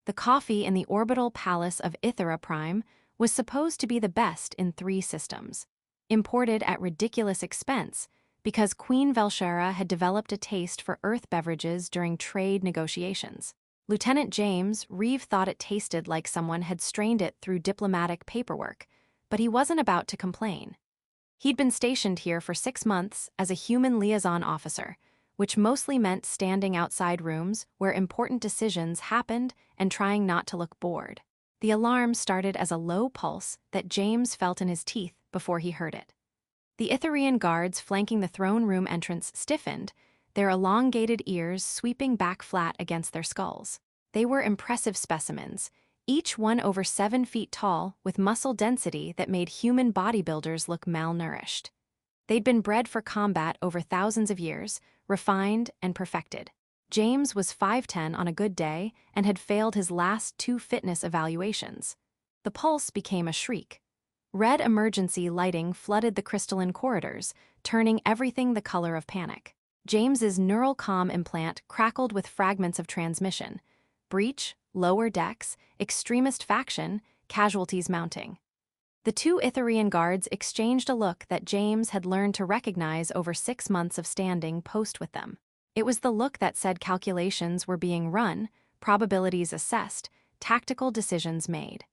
The coffee in the orbital palace of Ithera Prime was supposed to be the best in 3 systems, imported at ridiculous expense because Queen Velshera had developed a taste for Earth beverages during trade negotiations. Lieutenant James Reeve thought it tasted like someone had strained it through diplomatic paperwork, but he wasn't about to complain. He'd been stationed here for 6 months as a human liaison officer, which mostly meant standing outside rooms where important decisions happened and trying not to look bored. The alarm started as a low pulse that James felt in his teeth before he heard it. The Itherian guards flanking the throne room entrance stiffened, their elongated ears sweeping back flat against their skulls. They were impressive specimens, each one over 7 feet tall with muscle density that made human bodybuilders look malnourished. They'd been bred for combat over thousands of years, refined and perfected. James was 5'10" on a good day and had failed his last 2 fitness evaluations. The pulse became a shriek. Red emergency lighting flooded the crystalline corridors, turning everything the color of panic. James's neural comm implant crackled with fragments of transmission. Breach, lower decks, extremist faction, casualties mounting. The 2 Itherian guards exchanged a look that James had learned to recognize over 6 months of standing post with them. It was the look that said calculations were being run, probabilities assessed, tactical decisions made.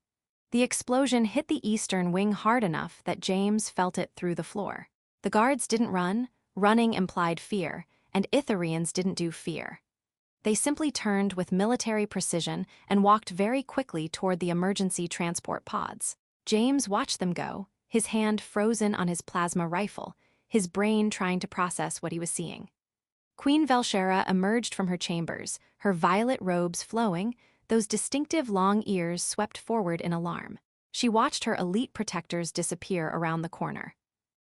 The explosion hit the eastern wing hard enough that James felt it through the floor. The guards didn't run, running implied fear, and Itherians didn't do fear. They simply turned with military precision and walked very quickly toward the emergency transport pods. James watched them go, his hand frozen on his plasma rifle, his brain trying to process what he was seeing. Queen Velshera emerged from her chambers, her violet robes flowing, those distinctive long ears swept forward in alarm. She watched her elite protectors disappear around the corner.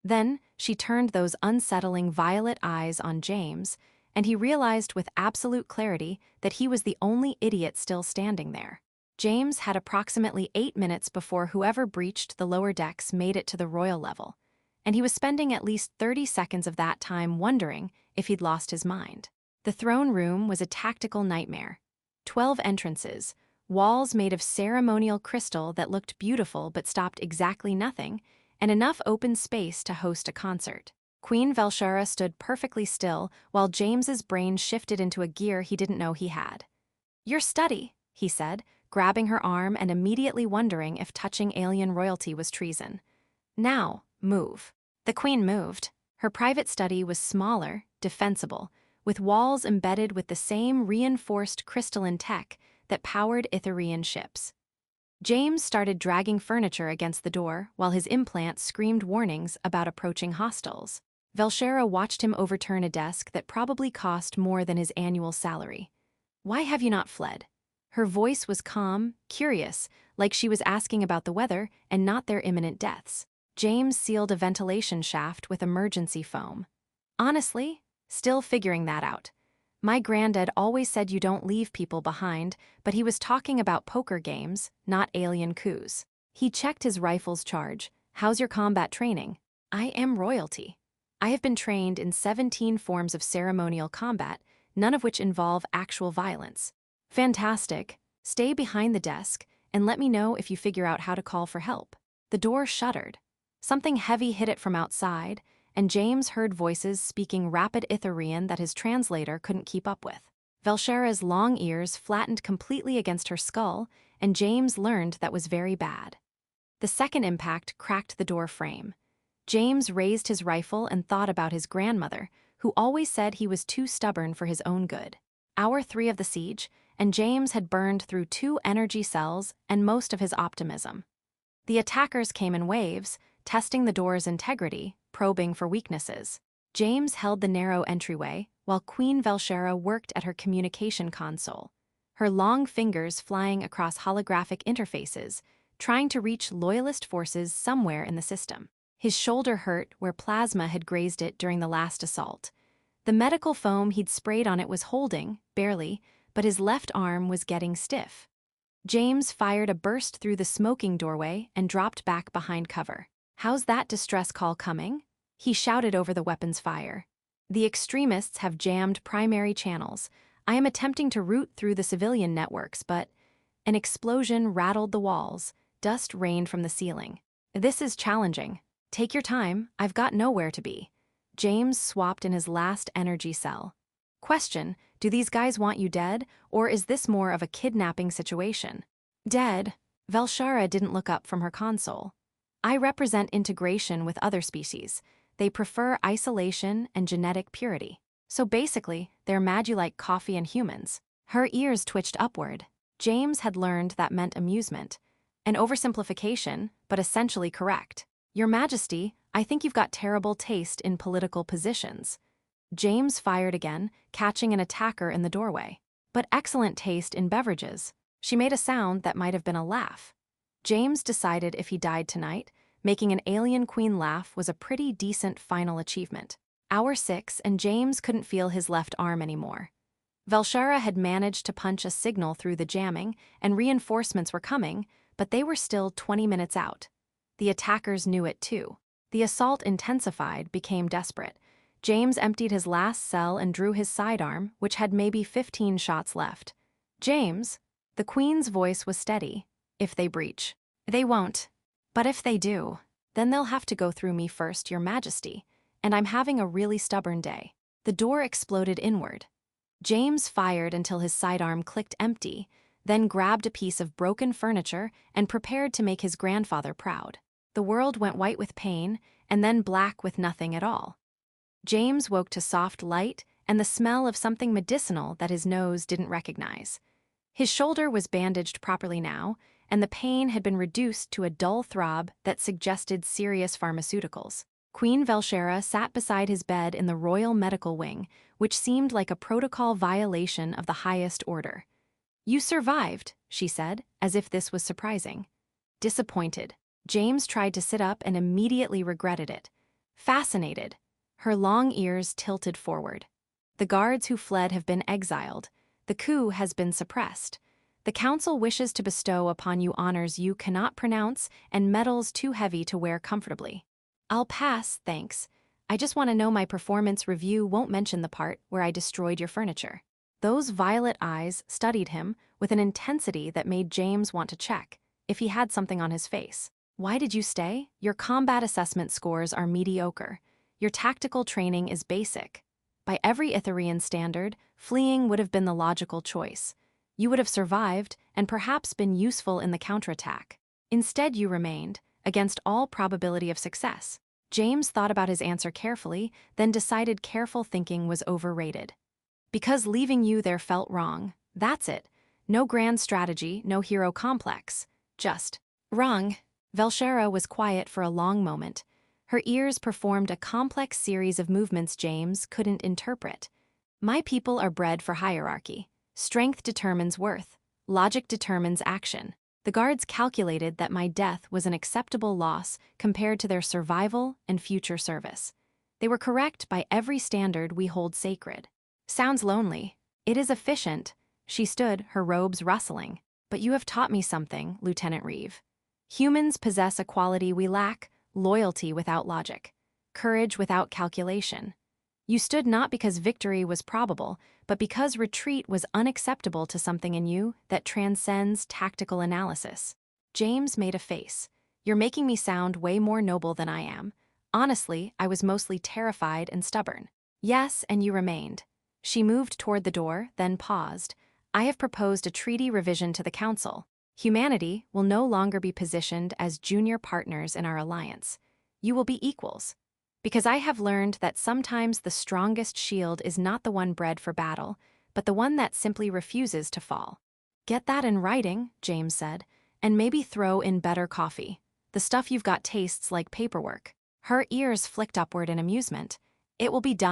Then she turned those unsettling violet eyes on James, and he realized with absolute clarity that he was the only idiot still standing there. James had approximately 8 minutes before whoever breached the lower decks made it to the royal level, and he was spending at least 30 seconds of that time wondering if he'd lost his mind. The throne room was a tactical nightmare. 12 entrances, walls made of ceremonial crystal that looked beautiful but stopped exactly nothing, and enough open space to host a concert. Queen Velshera stood perfectly still while James's brain shifted into a gear he didn't know he had. "Your study," he said, grabbing her arm and immediately wondering if touching alien royalty was treason. "Now, move." The queen moved. Her private study was smaller, defensible, with walls embedded with the same reinforced crystalline tech that powered Itherian ships. James started dragging furniture against the door while his implant screamed warnings about approaching hostiles. Velshera watched him overturn a desk that probably cost more than his annual salary. "Why have you not fled?" Her voice was calm, curious, like she was asking about the weather and not their imminent deaths. James sealed a ventilation shaft with emergency foam. "Honestly, still figuring that out. My granddad always said you don't leave people behind, but he was talking about poker games, not alien coups." He checked his rifle's charge. "How's your combat training?" "I am royalty. I have been trained in 17 forms of ceremonial combat, none of which involve actual violence." "Fantastic. Stay behind the desk, and let me know if you figure out how to call for help." The door shuddered. Something heavy hit it from outside, and James heard voices speaking rapid Itherian that his translator couldn't keep up with. Velshera's long ears flattened completely against her skull, and James learned that was very bad. The second impact cracked the door frame. James raised his rifle and thought about his grandmother, who always said he was too stubborn for his own good. Hour 3 of the siege, and James had burned through 2 energy cells and most of his optimism. The attackers came in waves, testing the door's integrity, probing for weaknesses. James held the narrow entryway, while Queen Velshera worked at her communication console, her long fingers flying across holographic interfaces, trying to reach loyalist forces somewhere in the system. His shoulder hurt where plasma had grazed it during the last assault. The medical foam he'd sprayed on it was holding, barely, but his left arm was getting stiff. James fired a burst through the smoking doorway and dropped back behind cover. "How's that distress call coming?" he shouted over the weapon's fire. "The extremists have jammed primary channels. I am attempting to route through the civilian networks, but..." An explosion rattled the walls, dust rained from the ceiling. This is challenging. Take your time, I've got nowhere to be. James swapped in his last energy cell. Question, do these guys want you dead, or is this more of a kidnapping situation? Dead. Velshara didn't look up from her console. I represent integration with other species. They prefer isolation and genetic purity. So basically, they're Magi like coffee and humans. Her ears twitched upward. James had learned that meant amusement. An oversimplification, but essentially correct. Your Majesty, I think you've got terrible taste in political positions. James fired again, catching an attacker in the doorway. But excellent taste in beverages. She made a sound that might have been a laugh. James decided if he died tonight, making an alien queen laugh was a pretty decent final achievement. Hour 6, and James couldn't feel his left arm anymore. Velshara had managed to punch a signal through the jamming, and reinforcements were coming, but they were still 20 minutes out. The attackers knew it too. The assault intensified, became desperate. James emptied his last cell and drew his sidearm, which had maybe 15 shots left. James, the Queen's voice was steady. If they breach. They won't. But if they do, then they'll have to go through me first, Your Majesty, and I'm having a really stubborn day. The door exploded inward. James fired until his sidearm clicked empty, then grabbed a piece of broken furniture and prepared to make his grandfather proud. The world went white with pain, and then black with nothing at all. James woke to soft light and the smell of something medicinal that his nose didn't recognize. His shoulder was bandaged properly now, and the pain had been reduced to a dull throb that suggested serious pharmaceuticals. Queen Velshara sat beside his bed in the Royal Medical Wing, which seemed like a protocol violation of the highest order. You survived, she said, as if this was surprising. Disappointed, James tried to sit up and immediately regretted it. Fascinated, her long ears tilted forward. The guards who fled have been exiled. The coup has been suppressed. The council wishes to bestow upon you honors you cannot pronounce and medals too heavy to wear comfortably. I'll pass, thanks. I just want to know my performance review won't mention the part where I destroyed your furniture. Those violet eyes studied him with an intensity that made James want to check if he had something on his face. Why did you stay? Your combat assessment scores are mediocre. Your tactical training is basic. By every Itharian standard, fleeing would have been the logical choice. You would have survived and perhaps been useful in the counterattack. Instead, you remained, against all probability of success. James thought about his answer carefully, then decided careful thinking was overrated. Because leaving you there felt wrong. That's it. No grand strategy, no hero complex. Just wrong. Velshara was quiet for a long moment. Her ears performed a complex series of movements James couldn't interpret. My people are bred for hierarchy. Strength determines worth. Logic determines action. The guards calculated that my death was an acceptable loss compared to their survival and future service. They were correct by every standard we hold sacred. Sounds lonely. It is efficient. She stood, her robes rustling. But you have taught me something, Lieutenant Reeve. Humans possess a quality we lack: loyalty without logic, courage without calculation. You stood not because victory was probable, but because retreat was unacceptable to something in you that transcends tactical analysis. James made a face. You're making me sound way more noble than I am. Honestly, I was mostly terrified and stubborn. Yes, and you remained. She moved toward the door, then paused. I have proposed a treaty revision to the Council. Humanity will no longer be positioned as junior partners in our alliance. You will be equals. Because I have learned that sometimes the strongest shield is not the one bred for battle, but the one that simply refuses to fall. Get that in writing, James said, and maybe throw in better coffee. The stuff you've got tastes like paperwork. Her ears flicked upward in amusement. It will be done.